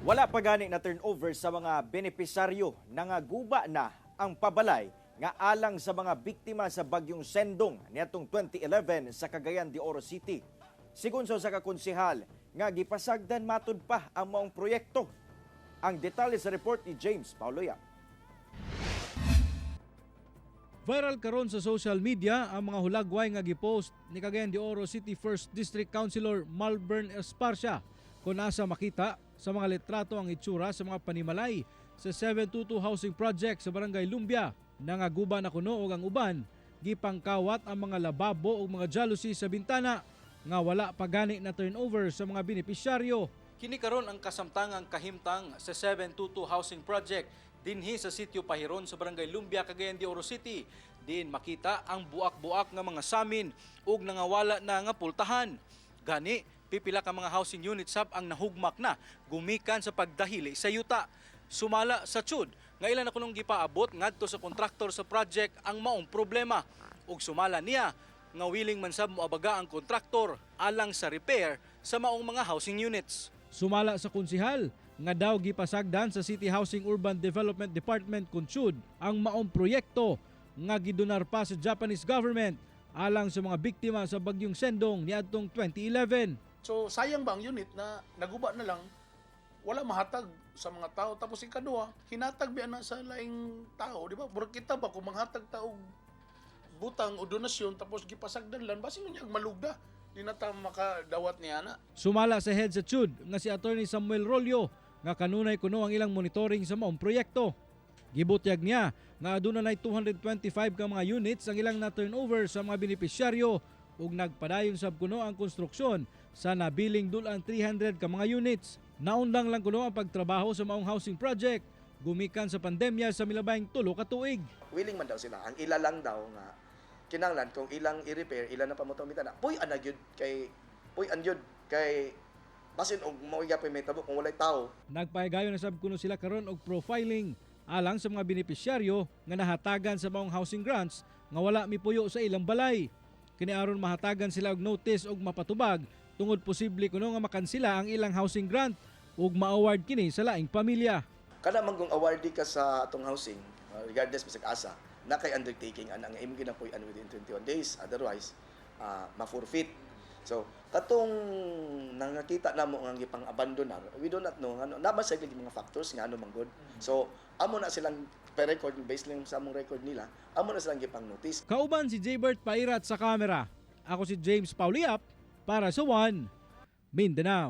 Wala pa gani na turnover sa mga benepisaryo na nga guba na ang pabalay nga alang sa mga biktima sa bagyong Sendong niadtong 2011 sa Cagayan de Oro City. Sigun sa kakonsehal nga gipasagdan matud pa ang maong proyekto. Ang detalye sa report ni James Pauloya. Viral karon sa social media ang mga hulagway nga gipost ni Cagayan de Oro City 1st District Councilor Malvern Esparcia kung nasa makita sa mga litrato ang itsura sa mga panimalay sa 722 housing project sa Barangay Lumbia. Nangaguba na kuno og ang uban gipangkawat ang mga lababo o mga jealousy sa bintana nga wala pa gani na turnover sa mga benepisyaryo. Kini karon ang kasamtangang kahimtang sa 722 housing project dinhi sa sitio Pahiron sa Barangay Lumbia, Cagayan de Oro City. Din makita ang buak-buak nga mga samin ug nangawala na nga pultahan. Gani, pipila ka mga housing units sab ang nahugmak na gumikan sa pagdahili sa yuta. Sumala sa tsud nga ilan na kunong gipaabot ngadto sa kontraktor sa project ang maong problema. Ug sumala niya nga willing man sab moabaga ang kontraktor alang sa repair sa maong mga housing units. Sumala sa konsehal nga daw gipasagdan sa City Housing Urban Development Department Kunsud ang maong proyekto nga gidonar pa sa Japanese government alang sa mga biktima sa bagyong Sendong niadtong 2011. So sayang ba ang unit na naguba na lang, wala mahatag sa mga tao. Tapos ikadua, hinatag biya na sa laing tao, di ba? Murag kita ba kung manghatag tao butang o donasyon tapos gipasagdan lang, basin niya malugda. Di na ta makadawat niya na. Sumala sa head sa TSUD nga si Attorney Samuel Rolyo nga kanunay kuno ang ilang monitoring sa maong proyekto. Gibutyag niya nga aduna nay 225 ka mga units ang ilang na turnover sa mga benepisyaryo ug nagpadayon sab kuno ang konstruksyon sa nabiling dulang 300 ka mga units. Naundang lang kuno ang pagtrabaho sa maong housing project gumikan sa pandemya sa milabayng 3 ka tuig. Willing man daw sila. Ang ila lang daw nga kinanglan kung ilang i-repair, ilan na pamutong mitana. Puy anagyud kay basin og mao gyapon may tabo kung walay tao. Nagpahigayon na sab kuno sila karon og profiling alang sa mga benepisyaryo nga nahatagan sa maong housing grants nga wala mipuyo sa ilang balay. Kini aron mahatagan sila og notice og mapatubag tungod posible kuno nga makansila ang ilang housing grant ug ma-award kini sa laing pamilya. Kada man kung awardee ka sa atong housing, regardless bisag asa, na kay undertaking ang imo ginapuy within 21 days, otherwise ma-forfeit. So katong nakita namo nga gipang abandonar, we do not know ano naman sa mga factors nga ano man good. So amo na silang per-record based lang sa among record nila, amo na silang gipang notice. Kauban si Jaybert Pairat sa kamera. Ako si James Pauliap para sa One Mindanao.